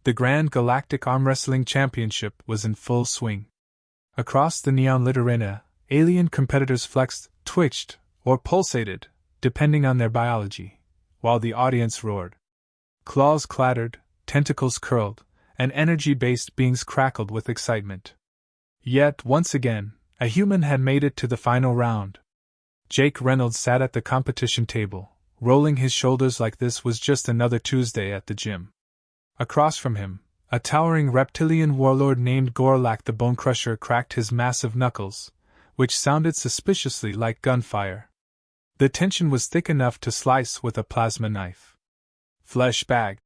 The Grand Galactic Arm Wrestling Championship was in full swing. Across the neon-lit arena, alien competitors flexed, twitched, or pulsated, depending on their biology, while the audience roared. Claws clattered, tentacles curled, and energy-based beings crackled with excitement. Yet, once again, a human had made it to the final round. Jake Reynolds sat at the competition table, rolling his shoulders like this was just another Tuesday at the gym. Across from him, a towering reptilian warlord named Gorlak the Bonecrusher cracked his massive knuckles, which sounded suspiciously like gunfire. The tension was thick enough to slice with a plasma knife. "Flesh bag,"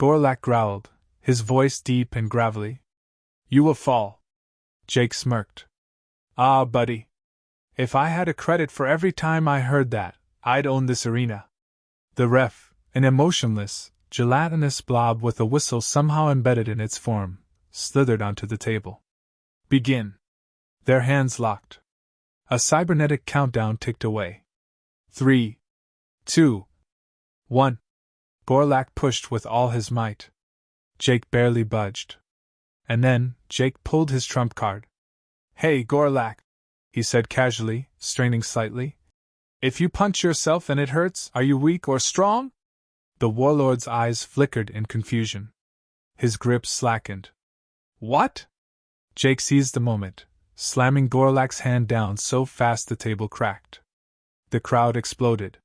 Gorlak growled, his voice deep and gravelly. "You will fall." Jake smirked. "Ah, buddy. If I had a credit for every time I heard that, I'd own this arena." The ref, an emotionless, gelatinous blob with a whistle somehow embedded in its form, slithered onto the table. "Begin." Their hands locked. A cybernetic countdown ticked away. 3, 2, 1. Gorlak pushed with all his might. Jake barely budged. And then, Jake pulled his trump card. "Hey, Gorlak," he said casually, straining slightly. "If you punch yourself and it hurts, are you weak or strong?" The warlord's eyes flickered in confusion. His grip slackened. "What?" Jake seized the moment, slamming Gorlak's hand down so fast the table cracked. The crowd exploded.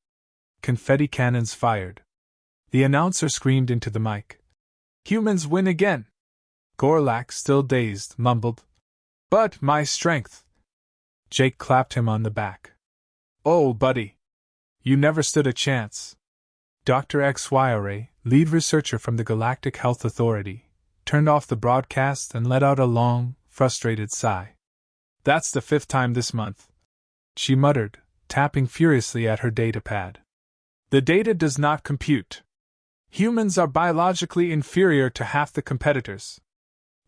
Confetti cannons fired. The announcer screamed into the mic. "Humans win again!" Gorlak, still dazed, mumbled, "But my strength!" Jake clapped him on the back. "Oh, buddy! You never stood a chance." Dr. XYRA, lead researcher from the Galactic Health Authority, turned off the broadcast and let out a long, frustrated sigh. "That's the 5th time this month," she muttered, tapping furiously at her datapad. "The data does not compute. Humans are biologically inferior to half the competitors.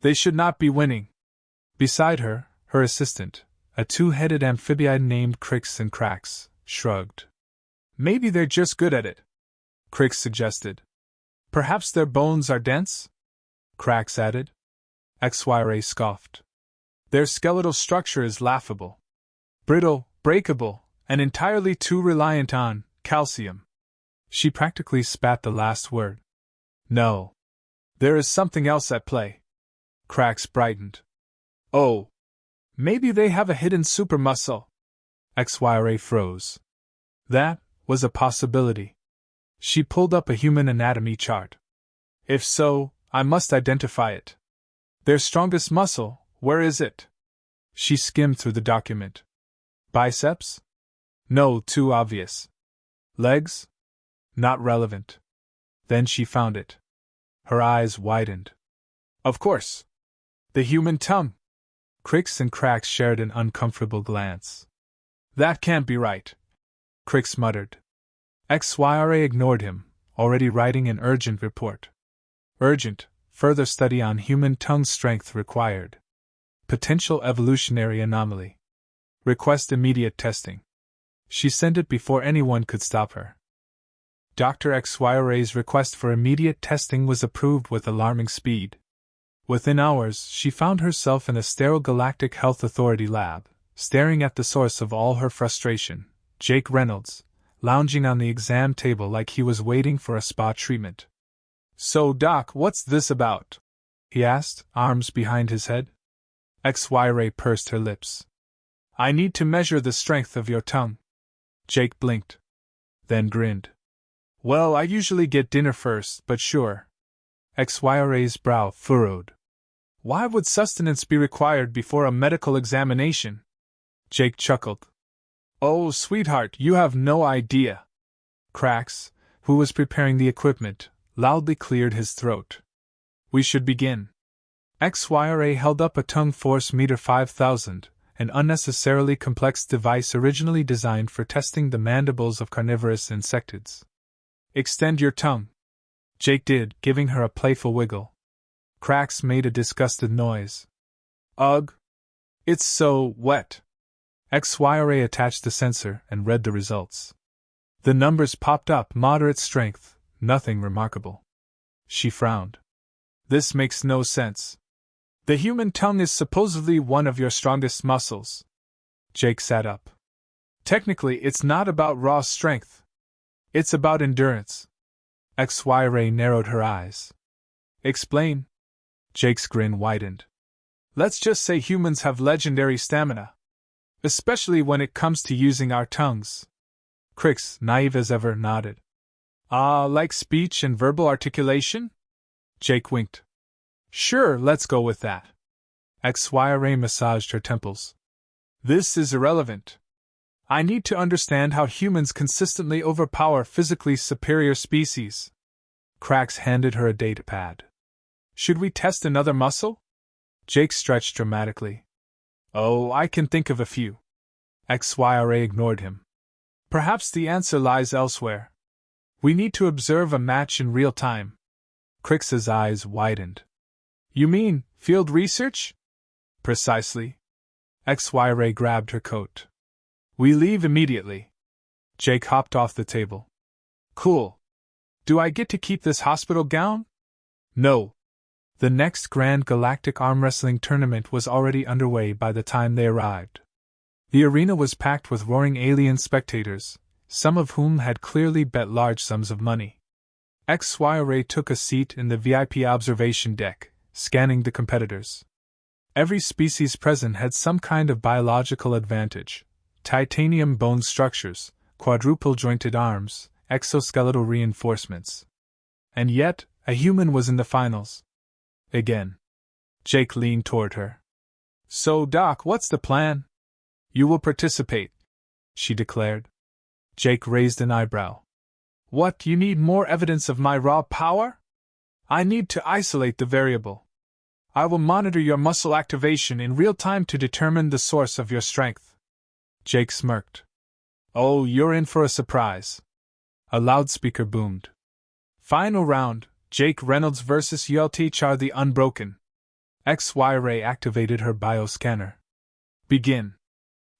They should not be winning." Beside her, her assistant, a two-headed amphibian named Crix and Crax, shrugged. "Maybe they're just good at it," Crix suggested. "Perhaps their bones are dense?" Crax added. XYRA scoffed. "Their skeletal structure is laughable. Brittle, breakable, and entirely too reliant on calcium." She practically spat the last word. "No. There is something else at play." Crax brightened. "Oh. Maybe they have a hidden super muscle." XYRA froze. That was a possibility. She pulled up a human anatomy chart. "If so, I must identify it. Their strongest muscle, where is it?" She skimmed through the document. "Biceps? No, too obvious. Legs? Not relevant." Then she found it. Her eyes widened. "Of course! The human tongue!" Crix and Crax shared an uncomfortable glance. "That can't be right," Crix muttered. XYRA ignored him, already writing an urgent report. Urgent, further study on human tongue strength required. Potential evolutionary anomaly. Request immediate testing. She sent it before anyone could stop her. Dr. XYRA's request for immediate testing was approved with alarming speed. Within hours, she found herself in a sterile Galactic Health Authority lab, staring at the source of all her frustration, Jake Reynolds, lounging on the exam table like he was waiting for a spa treatment. "So, Doc, what's this about?" he asked, arms behind his head. XYRA pursed her lips. "I need to measure the strength of your tongue." Jake blinked. Then grinned. "Well, I usually get dinner first, but sure." XYRA's brow furrowed. "Why would sustenance be required before a medical examination?" Jake chuckled. "Oh, sweetheart, you have no idea." Crax, who was preparing the equipment, loudly cleared his throat. "We should begin." XYRA held up a tongue force meter 5000, an unnecessarily complex device originally designed for testing the mandibles of carnivorous insectids. "Extend your tongue." Jake did, giving her a playful wiggle. Crax made a disgusted noise. "Ugh! It's so wet." XYRA attached the sensor and read the results. The numbers popped up: moderate strength, nothing remarkable. She frowned. This makes no sense. The human tongue is supposedly one of your strongest muscles. Jake sat up. Technically, it's not about raw strength. It's about endurance. XY-Ray narrowed her eyes. Explain. Jake's grin widened. Let's just say humans have legendary stamina. Especially when it comes to using our tongues. Crix, naive as ever, nodded. Like speech and verbal articulation? Jake winked. Sure, let's go with that. XY-Ray massaged her temples. This is irrelevant. I need to understand how humans consistently overpower physically superior species. Crax handed her a datapad. Should we test another muscle? Jake stretched dramatically. Oh, I can think of a few. XY-Ray ignored him. Perhaps the answer lies elsewhere. We need to observe a match in real time. Crix's eyes widened. You mean, field research? Precisely. XY-Ray grabbed her coat. We leave immediately. Jake hopped off the table. Cool. Do I get to keep this hospital gown? No. The next Grand Galactic Arm Wrestling Tournament was already underway by the time they arrived. The arena was packed with roaring alien spectators, some of whom had clearly bet large sums of money. XY-Ray took a seat in the VIP observation deck, scanning the competitors. Every species present had some kind of biological advantage: titanium bone structures, quadruple-jointed arms, exoskeletal reinforcements. And yet, a human was in the finals. Again. Jake leaned toward her. So, Doc, what's the plan? You will participate, she declared. Jake raised an eyebrow. What, you need more evidence of my raw power? I need to isolate the variable. I will monitor your muscle activation in real time to determine the source of your strength. Jake smirked. Oh, you're in for a surprise. A loudspeaker boomed. Final round, Jake Reynolds vs. Yeltchar the Unbroken. XY-Ray activated her bioscanner. Begin.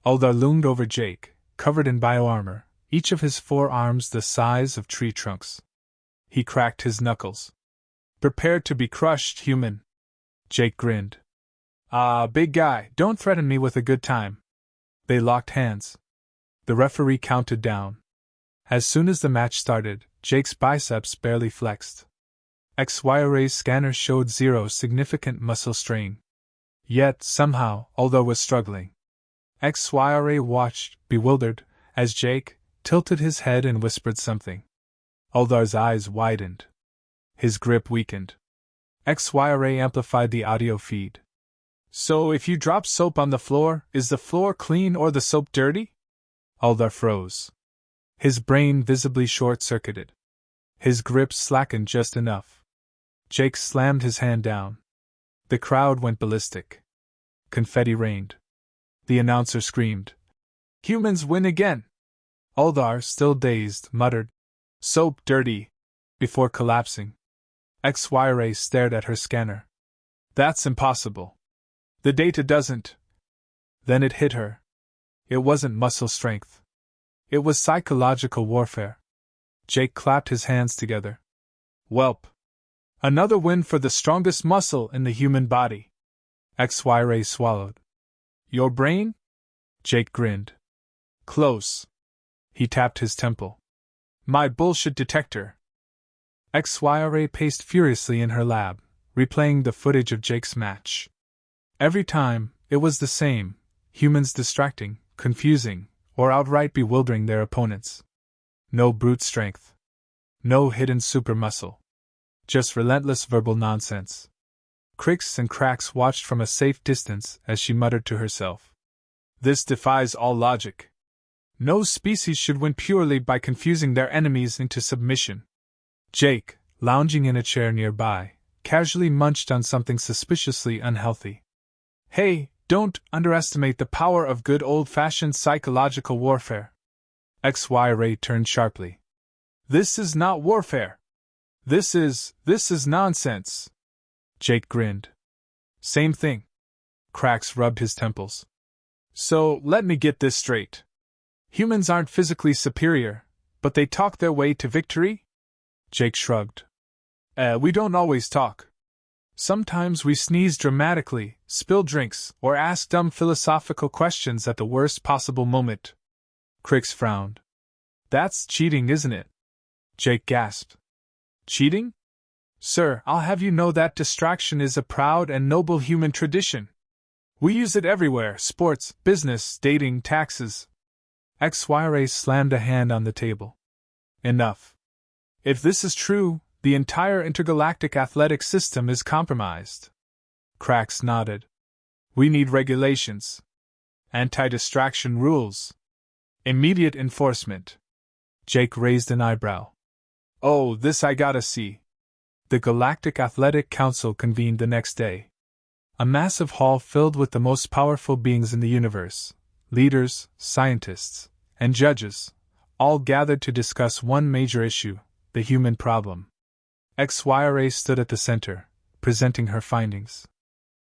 Eldar loomed over Jake, covered in bioarmor, each of his 4 arms the size of tree trunks. He cracked his knuckles. Prepare to be crushed, human. Jake grinned. Big guy, don't threaten me with a good time. They locked hands. The referee counted down. As soon as the match started, Jake's biceps barely flexed. XY-Ray's scanner showed 0 significant muscle strain. Yet, somehow, Eldar was struggling. XY-Ray watched, bewildered, as Jake tilted his head and whispered something. Eldar's eyes widened. His grip weakened. XY-Ray amplified the audio feed. So if you drop soap on the floor, is the floor clean or the soap dirty? Eldar froze. His brain visibly short-circuited. His grip slackened just enough. Jake slammed his hand down. The crowd went ballistic. Confetti rained. The announcer screamed. Humans win again! Eldar, still dazed, muttered, Soap dirty, before collapsing. XY-Ray stared at her scanner. That's impossible. The data doesn't. Then it hit her. It wasn't muscle strength. It was psychological warfare. Jake clapped his hands together. Welp. Another win for the strongest muscle in the human body. XY-Ray swallowed. Your brain? Jake grinned. Close. He tapped his temple. My bullshit detector. XY-Ray paced furiously in her lab, replaying the footage of Jake's match. Every time, it was the same: humans distracting, confusing, or outright bewildering their opponents. No brute strength. No hidden super muscle. Just relentless verbal nonsense. Crix and Crax watched from a safe distance as she muttered to herself. This defies all logic. No species should win purely by confusing their enemies into submission. Jake, lounging in a chair nearby, casually munched on something suspiciously unhealthy. Hey, don't underestimate the power of good old-fashioned psychological warfare. XY-Ray turned sharply. This is not warfare. This is nonsense. Jake grinned. Same thing. Crax rubbed his temples. So, let me get this straight. Humans aren't physically superior, but they talk their way to victory? Jake shrugged. We don't always talk. Sometimes we sneeze dramatically, spill drinks, or ask dumb philosophical questions at the worst possible moment. Crix frowned. That's cheating, isn't it? Jake gasped. Cheating? Sir, I'll have you know that distraction is a proud and noble human tradition. We use it everywhere: sports, business, dating, taxes. XYRA slammed a hand on the table. Enough. If this is true, the entire intergalactic athletic system is compromised. Crax nodded. We need regulations. Anti-distraction rules. Immediate enforcement. Jake raised an eyebrow. Oh, this I gotta see. The Galactic Athletic Council convened the next day. A massive hall filled with the most powerful beings in the universe, leaders, scientists, and judges, all gathered to discuss one major issue: the human problem. XYRA stood at the center, presenting her findings.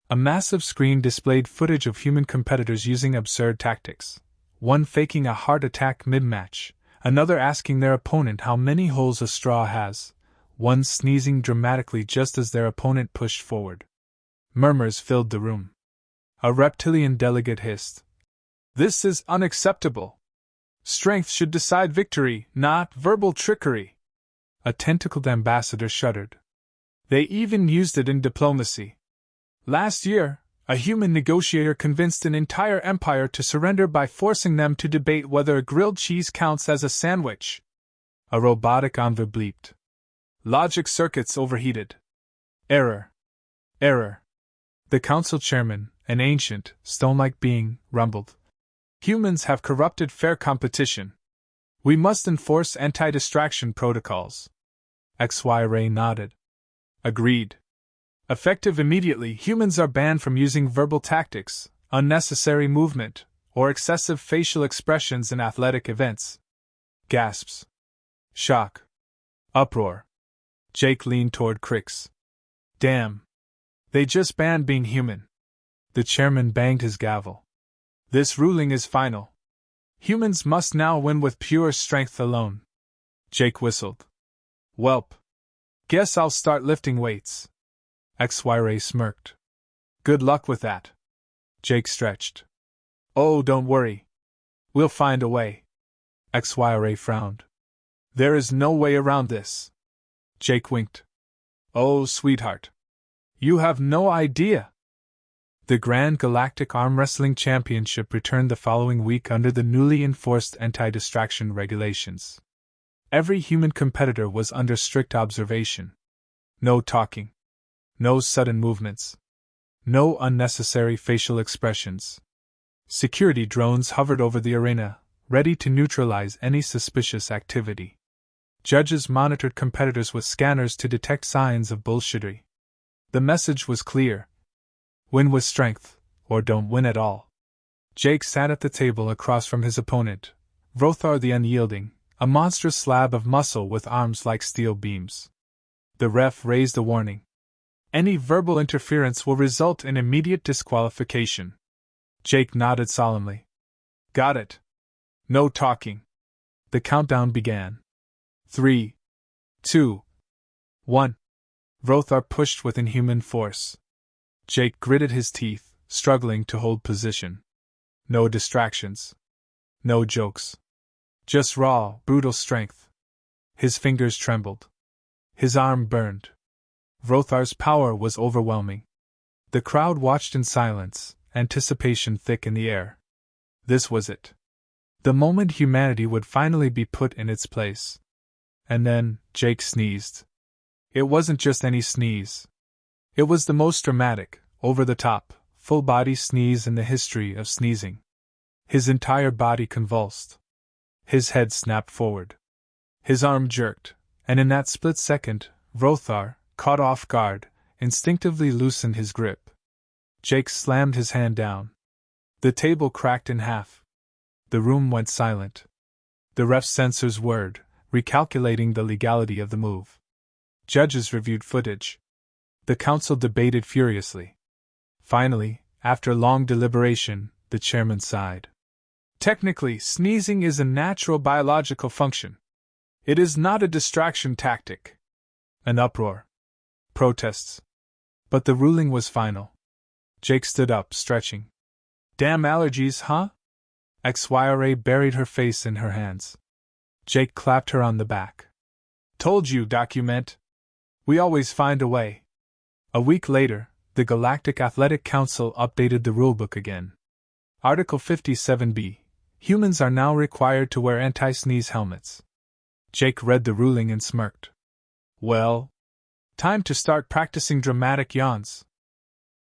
A massive screen displayed footage of human competitors using absurd tactics, one faking a heart attack mid-match, another asking their opponent how many holes a straw has, one sneezing dramatically just as their opponent pushed forward. Murmurs filled the room. A reptilian delegate hissed. This is unacceptable. Strength should decide victory, not verbal trickery. A tentacled ambassador shuddered. They even used it in diplomacy. Last year, a human negotiator convinced an entire empire to surrender by forcing them to debate whether a grilled cheese counts as a sandwich. A robotic envoy bleeped. Logic circuits overheated. Error. Error. The council chairman, an ancient, stone-like being, rumbled. Humans have corrupted fair competition. We must enforce anti-distraction protocols. XYRA nodded. Agreed. Effective immediately, humans are banned from using verbal tactics, unnecessary movement, or excessive facial expressions in athletic events. Gasps. Shock. Uproar. Jake leaned toward Crix. Damn. They just banned being human. The chairman banged his gavel. This ruling is final. Humans must now win with pure strength alone. Jake whistled. Welp. Guess I'll start lifting weights. XYRA smirked. Good luck with that. Jake stretched. Oh, don't worry. We'll find a way. XYRA frowned. There is no way around this. Jake winked. Oh, sweetheart. You have no idea. The Grand Galactic Arm Wrestling Championship returned the following week under the newly enforced anti-distraction regulations. Every human competitor was under strict observation. No talking. No sudden movements. No unnecessary facial expressions. Security drones hovered over the arena, ready to neutralize any suspicious activity. Judges monitored competitors with scanners to detect signs of bullshittery. The message was clear. Win with strength, or don't win at all. Jake sat at the table across from his opponent, Vrothar the Unyielding, a monstrous slab of muscle with arms like steel beams. The ref raised a warning. Any verbal interference will result in immediate disqualification. Jake nodded solemnly. Got it. No talking. The countdown began. 3, 2, 1. Vrothar pushed with inhuman force. Jake gritted his teeth, struggling to hold position. No distractions. No jokes. Just raw, brutal strength. His fingers trembled. His arm burned. Vrothar's power was overwhelming. The crowd watched in silence, anticipation thick in the air. This was it. The moment humanity would finally be put in its place. And then, Jake sneezed. It wasn't just any sneeze. It was the most dramatic, over-the-top, full-body sneeze in the history of sneezing. His entire body convulsed. His head snapped forward. His arm jerked, and in that split second, Vrothar, caught off guard, instinctively loosened his grip. Jake slammed his hand down. The table cracked in half. The room went silent. The ref's sensors whirred, recalculating the legality of the move. Judges reviewed footage. The council debated furiously. Finally, after long deliberation, the chairman sighed. Technically, sneezing is a natural biological function. It is not a distraction tactic. An uproar. Protests. But the ruling was final. Jake stood up, stretching. Damn allergies, huh? Xyra buried her face in her hands. Jake clapped her on the back. Told you, document. We always find a way. A week later, the Galactic Athletic Council updated the rulebook again. Article 57b. Humans are now required to wear anti-sneeze helmets. Jake read the ruling and smirked. Well, time to start practicing dramatic yawns.